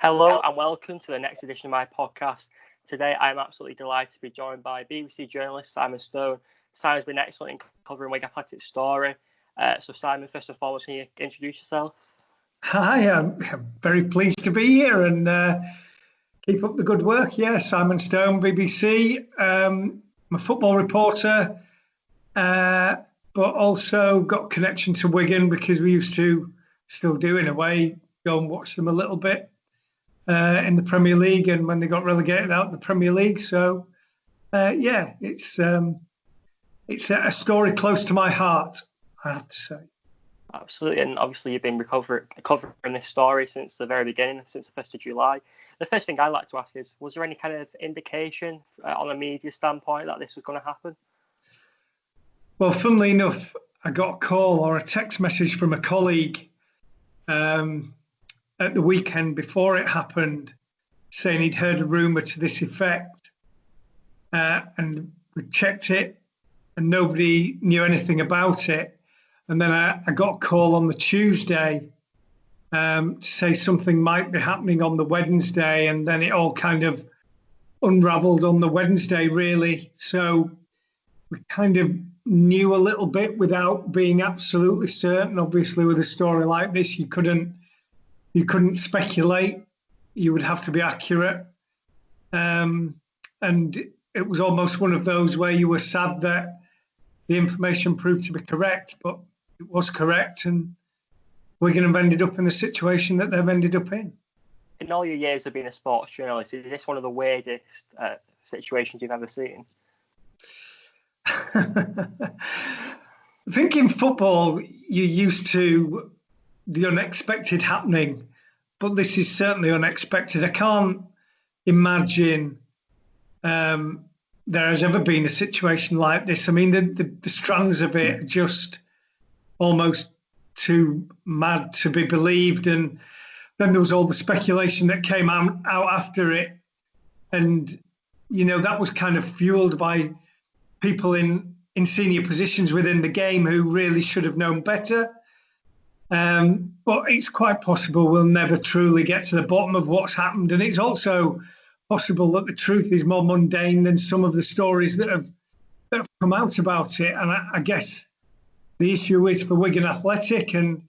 Hello and welcome to the next edition of my podcast. Today I'm absolutely delighted to be joined by BBC journalist Simon Stone. Simon's been excellent in covering Wigan Athletic's story. So Simon, first and foremost, can you introduce yourself? Hi, I'm very pleased to be here and keep up the good work. Yeah, Simon Stone, BBC. I'm a football reporter, but also got connection to Wigan because we used to, still do in a way, go and watch them a little bit in the Premier League and when they got relegated out of the Premier League. So, it's a story close to my heart, I have to say. Absolutely, and obviously you've been covering this story since the very beginning, since the 1st of July. The first thing I'd like to ask is, was there any kind of indication on a media standpoint that this was going to happen? Well, funnily enough, I got a call or a text message from a colleague at the weekend before it happened, saying he'd heard a rumour to this effect. And we checked it and nobody knew anything about it. And then I got a call on the Tuesday to say something might be happening on the Wednesday. And then it all kind of unravelled on the Wednesday, really. So we kind of knew a little bit without being absolutely certain. Obviously, with a story like this, you couldn't speculate. You would have to be accurate. And it was almost one of those where you were sad that the information proved to be correct, but it was correct, and Wigan have ended up in the situation that they've ended up in. In all your years of being a sports journalist, is this one of the weirdest situations you've ever seen? I think in football, you're used to the unexpected happening, but this is certainly unexpected. I can't imagine there has ever been a situation like this. I mean, the strands of it are just almost too mad to be believed. And then there was all the speculation that came out after it. And, that was kind of fueled by people in senior positions within the game who really should have known better. But it's quite possible we'll never truly get to the bottom of what's happened. And it's also possible that the truth is more mundane than some of the stories that have come out about it. And I guess the issue is for Wigan Athletic and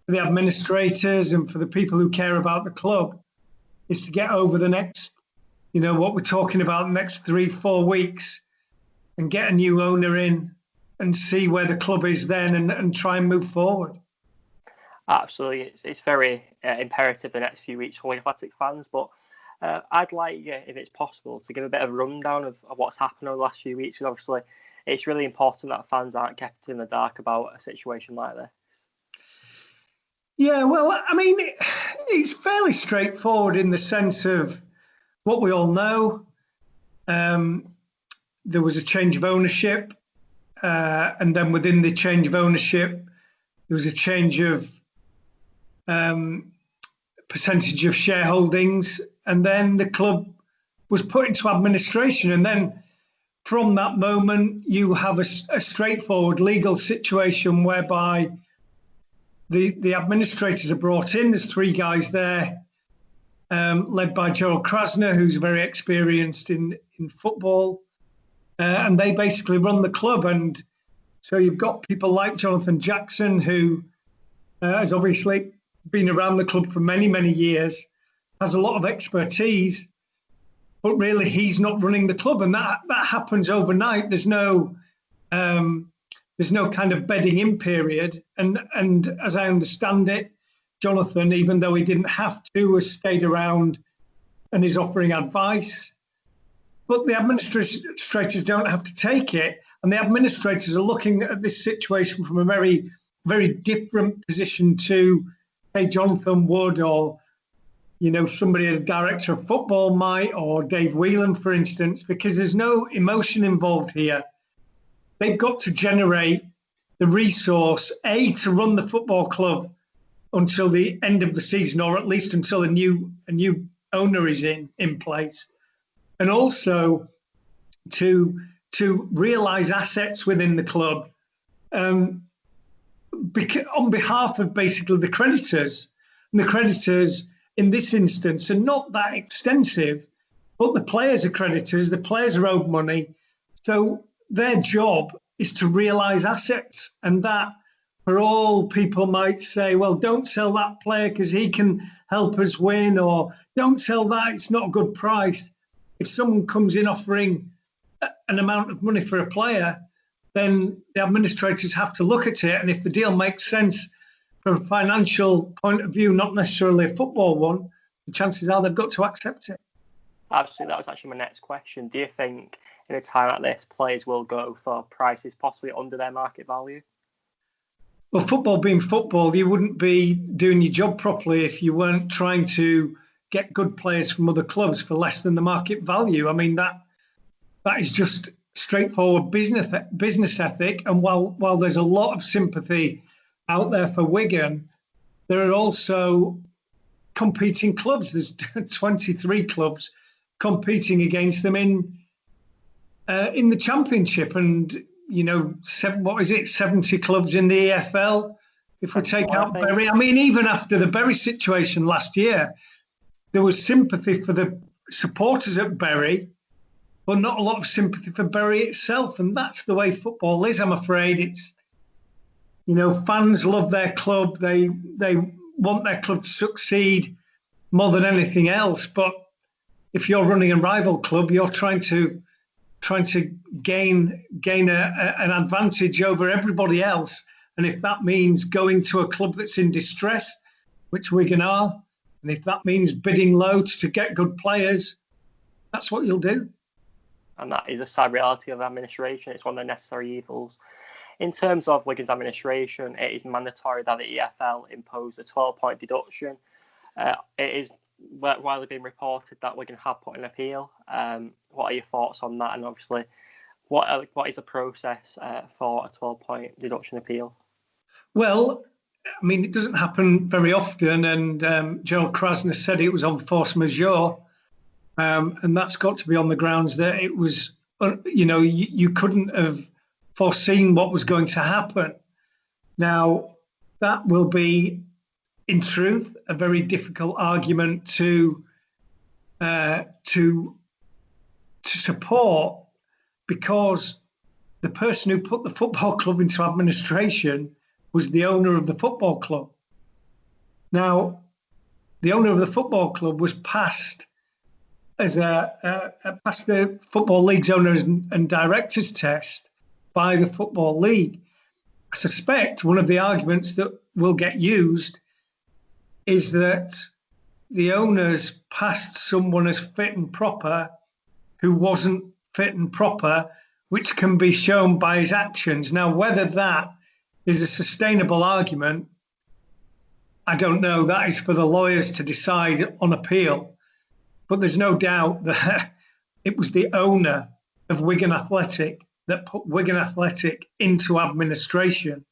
for the administrators and for the people who care about the club is to get over the next, what we're talking about, the next 3-4 weeks and get a new owner in and see where the club is then and try and move forward. Absolutely. It's very imperative the next few weeks for Wigan Athletic fans, but I'd like you, if it's possible, to give a bit of a rundown of what's happened over the last few weeks, because obviously it's really important that fans aren't kept in the dark about a situation like this. Yeah, well, I mean, it's fairly straightforward in the sense of what we all know. There was a change of ownership, and then within the change of ownership, there was a change of percentage of shareholdings, and then the club was put into administration. And then from that moment, you have a straightforward legal situation whereby the administrators are brought in. There's 3 guys there, led by Gerald Krasner, who's very experienced in football, and they basically run the club. And so you've got people like Jonathan Jackson, who has obviously been around the club for many, many years, has a lot of expertise, but really he's not running the club, and that happens overnight. There's no kind of bedding in period, and as I understand it, Jonathan, even though he didn't have to, has stayed around and is offering advice. But the administrators don't have to take it, and the administrators are looking at this situation from a very, very different position to, hey, Jonathan would, or somebody as director of football might, or Dave Whelan, for instance, because there's no emotion involved here. They've got to generate the resource, A, to run the football club until the end of the season, or at least until a new owner is in place, and also to realise assets within the club on behalf of basically the creditors. And the creditors in this instance are not that extensive, but the players are creditors, the players are owed money. So their job is to realise assets. And that, for all people might say, well, don't sell that player because he can help us win, or don't sell that, it's not a good price. If someone comes in offering an amount of money for a player, then the administrators have to look at it. And if the deal makes sense from a financial point of view, not necessarily a football one, the chances are they've got to accept it. Absolutely, that was actually my next question. Do you think in a time like this, players will go for prices possibly under their market value? Well, football being football, you wouldn't be doing your job properly if you weren't trying to get good players from other clubs for less than the market value. I mean, that is just straightforward business ethic. And while there's a lot of sympathy out there for Wigan, there are also competing clubs. There's 23 clubs competing against them in the Championship, and 70 clubs in the EFL. If we take out Bury, I mean, even after the Bury situation last year, there was sympathy for the supporters at Bury, but not a lot of sympathy for Bury itself. And that's the way football is, I'm afraid. It's, fans love their club. They want their club to succeed more than anything else. But if you're running a rival club, you're trying to gain an advantage over everybody else. And if that means going to a club that's in distress, which Wigan are, and if that means bidding low to get good players, that's what you'll do. And that is a sad reality of administration. It's one of the necessary evils. In terms of Wigan's administration, it is mandatory that the EFL impose a 12-point deduction. It is widely been reported that Wigan have put an appeal. What are your thoughts on that? And obviously, what is the process for a 12-point deduction appeal? Well, I mean, it doesn't happen very often, and Gerald Krasner said it was on force majeure, and that's got to be on the grounds that it was, you couldn't have foreseen what was going to happen. Now, that will be, in truth, a very difficult argument to support, because the person who put the football club into administration was the owner of the football club. Now, the owner of the football club was passed as past the Football League's owners and directors test by the Football League. I suspect one of the arguments that will get used is that the owners passed someone as fit and proper who wasn't fit and proper, which can be shown by his actions. Now, whether that is a sustainable argument, I don't know. That is for the lawyers to decide on appeal. But there's no doubt that it was the owner of Wigan Athletic that put Wigan Athletic into administration.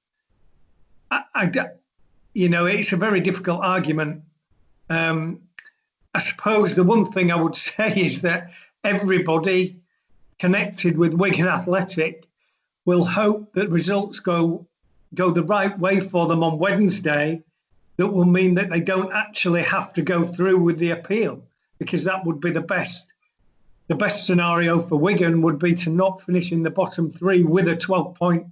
It's a very difficult argument. I suppose the one thing I would say is that everybody connected with Wigan Athletic will hope that results go the right way for them on Wednesday. That will mean that they don't actually have to go through with the appeal, because that would be the best scenario for Wigan would be to not finish in the bottom three with a 12-point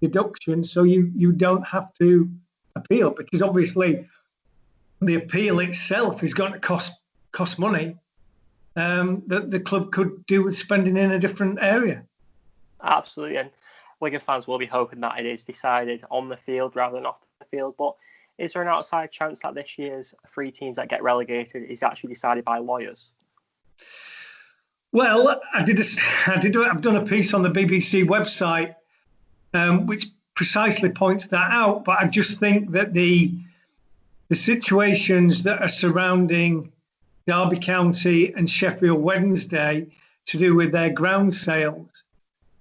deduction, so you don't have to appeal, because obviously the appeal itself is going to cost money that the club could do with spending in a different area. Absolutely, and Wigan fans will be hoping that it is decided on the field rather than off the field. But is there an outside chance that this year's 3 teams that get relegated is actually decided by lawyers? Well, I've done a piece on the BBC website which precisely points that out. But I just think that the situations that are surrounding Derby County and Sheffield Wednesday to do with their ground sales,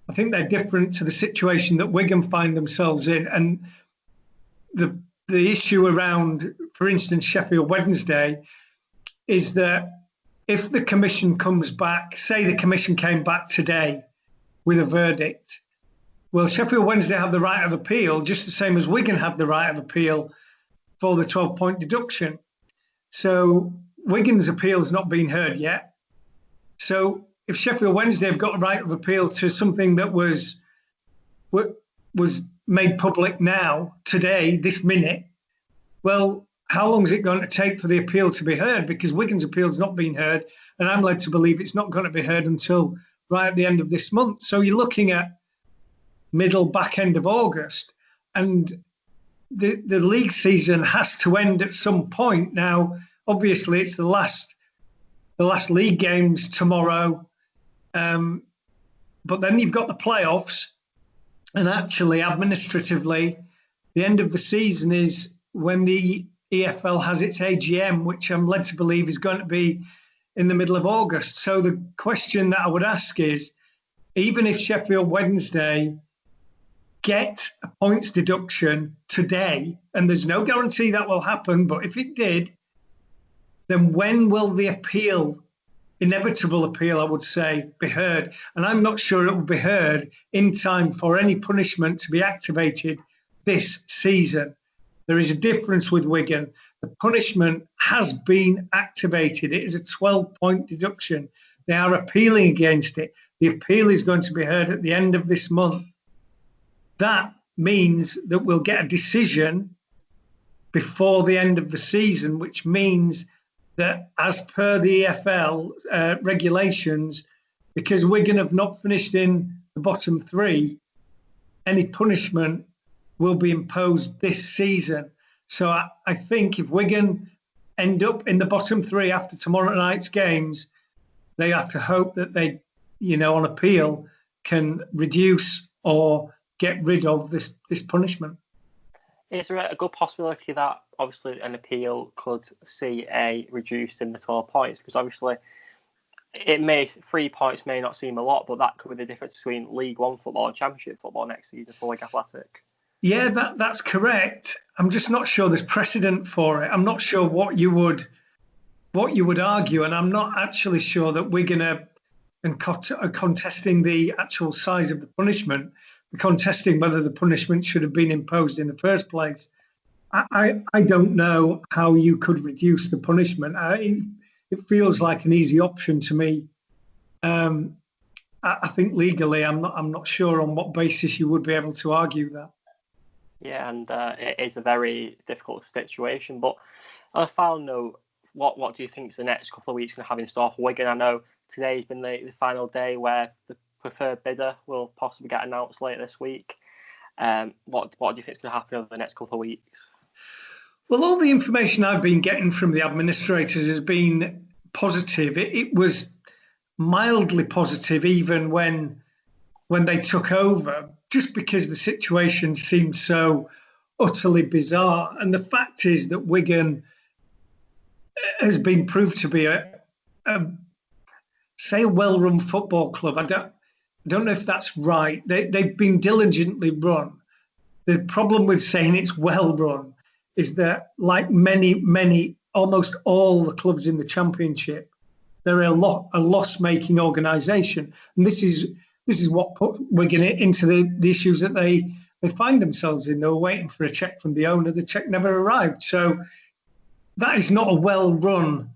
I think they're different to the situation that Wigan find themselves in. And the issue around, for instance, Sheffield Wednesday, is that if the commission comes back, say the commission came back today with a verdict, well, Sheffield Wednesday have the right of appeal, just the same as Wigan had the right of appeal for the 12-point deduction. So Wigan's appeal's not been heard yet. So if Sheffield Wednesday have got a right of appeal to something that was made public now, today, this minute, well, how long is it going to take for the appeal to be heard? Because Wigan's appeal's not been heard, and I'm led to believe it's not going to be heard until right at the end of this month. So you're looking at middle, back end of August, and the league season has to end at some point. Now, obviously, it's the last league games tomorrow, but then you've got the playoffs, and actually, administratively, the end of the season is when the EFL has its AGM, which I'm led to believe is going to be in the middle of August. So the question that I would ask is, even if Sheffield Wednesday get a points deduction today, and there's no guarantee that will happen, but if it did, then when will the appeal, inevitable appeal, I would say, be heard? And I'm not sure it will be heard in time for any punishment to be activated this season. There is a difference with Wigan. The punishment has been activated. It is a 12-point deduction. They are appealing against it. The appeal is going to be heard at the end of this month. That means that we'll get a decision before the end of the season, which means that as per the EFL regulations, because Wigan have not finished in the bottom three, any punishment will be imposed this season. So I think if Wigan end up in the bottom three after tomorrow night's games, they have to hope that they, on appeal, can reduce or get rid of this punishment. Is there a good possibility that obviously an appeal could see a reduced in the 12 points? Because obviously 3 points may not seem a lot, but that could be the difference between League One football and Championship football next season for Wigan Athletic. Yeah, that's correct. I'm just not sure there's precedent for it. I'm not sure what you would argue, and I'm not actually sure that Wigan are contesting the actual size of the punishment, contesting whether the punishment should have been imposed in the first place. I don't know how you could reduce the punishment. It feels like an easy option to me. I think legally, I'm not sure on what basis you would be able to argue that. Yeah, and it is a very difficult situation. But on a final note, what do you think is the next couple of weeks going to have in store for Wigan? I know today's been the final day where the preferred bidder will possibly get announced later this week. What do you think is going to happen over the next couple of weeks? Well, all the information I've been getting from the administrators has been positive. It was mildly positive even when they took over, just because the situation seemed so utterly bizarre. And the fact is that Wigan has been proved to be a well-run football club. I don't know if that's right. They've been diligently run. The problem with saying it's well-run is that, like many, almost all the clubs in the Championship, they're a loss-making organisation. And this is what put Wigan into the issues that they find themselves in. They were waiting for a cheque from the owner. The cheque never arrived. So that is not a well-run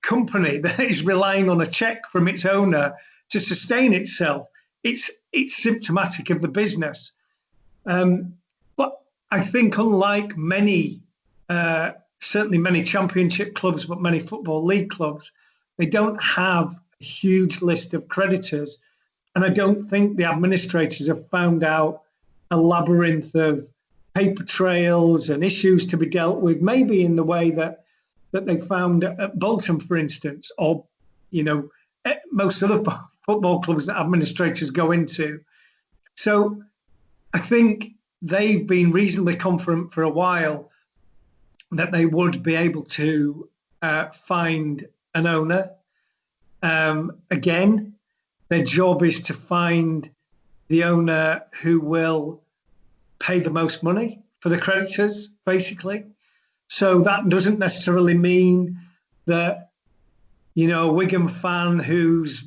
company that is relying on a cheque from its owner to sustain itself. It's symptomatic of the business. But I think, unlike certainly many Championship clubs, but many Football League clubs, they don't have a huge list of creditors. And I don't think the administrators have found out a labyrinth of paper trails and issues to be dealt with, maybe in the way that they found at Bolton, for instance, or, most other football clubs that administrators go into. So I think they've been reasonably confident for a while that they would be able to find an owner. Again, their job is to find the owner who will pay the most money for the creditors, basically. So that doesn't necessarily mean that, a Wigan fan who's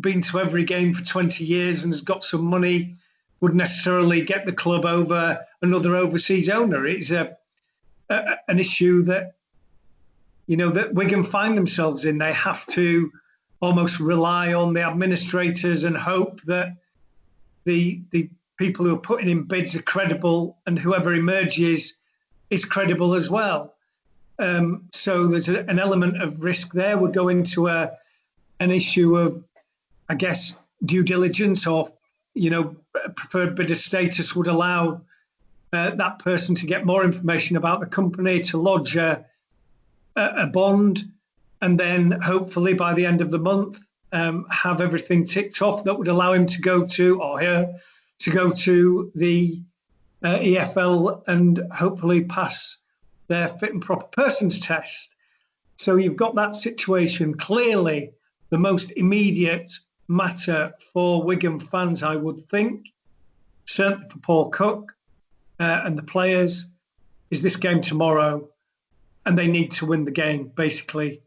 been to every game for 20 years and has got some money would necessarily get the club over another overseas owner. It's an issue that that Wigan find themselves in. They have to almost rely on the administrators and hope that the people who are putting in bids are credible, and whoever emerges is credible as well. So there's an element of risk there. We're going to an issue of, I guess, due diligence, or preferred bidder status would allow that person to get more information about the company, to lodge a bond, and then hopefully by the end of the month have everything ticked off that would allow him to go to, or her to go to the EFL and hopefully pass their fit and proper persons test. So you've got that situation. Clearly, the most immediate matter for Wigan fans, I would think, certainly for Paul Cook and the players, is this game tomorrow, and they need to win the game, basically.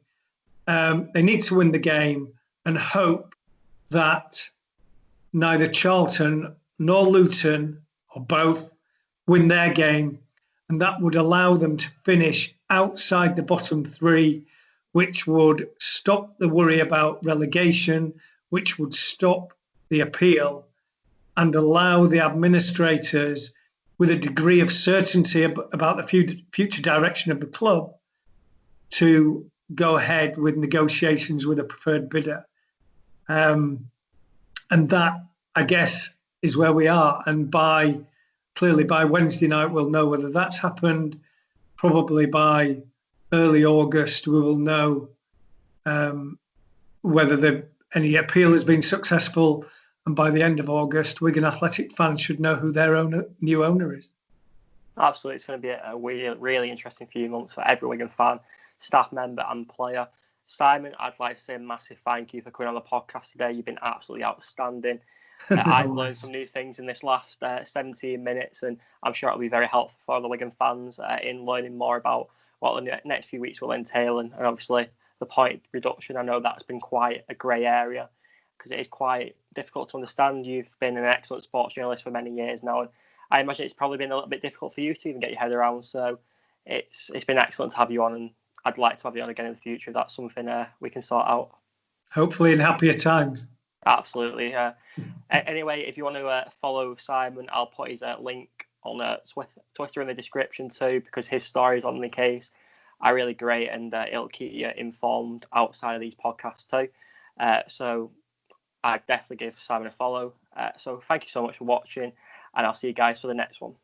They need to win the game and hope that neither Charlton nor Luton, or both, win their game, and that would allow them to finish outside the bottom three, which would stop the worry about relegation, which would stop the appeal, and allow the administrators, with a degree of certainty about the future direction of the club, to go ahead with negotiations with a preferred bidder. And that, I guess, is where we are. And clearly by Wednesday night, we'll know whether that's happened. Probably by early August, we will know whether any appeal has been successful. And by the end of August, Wigan Athletic fans should know who their new owner is. Absolutely. It's going to be a really, really interesting few months for every Wigan fan, staff member and player. Simon, I'd like to say a massive thank you for coming on the podcast today. You've been absolutely outstanding. I've learned some new things in this last 17 minutes, and I'm sure it'll be very helpful for the Wigan fans in learning more about what the next few weeks will entail. And obviously, the point reduction, I know that's been quite a grey area, because it is quite difficult to understand. You've been an excellent sports journalist for many years now, and I imagine it's probably been a little bit difficult for you to even get your head around. So it's been excellent to have you on, and I'd like to have you on again in the future if that's something we can sort out. Hopefully in happier times. Absolutely. Anyway, if you want to follow Simon, I'll put his link on Twitter in the description too, because his stories on the case are really great, and it'll keep you informed outside of these podcasts too. So I'd definitely give Simon a follow. So thank you so much for watching, and I'll see you guys for the next one.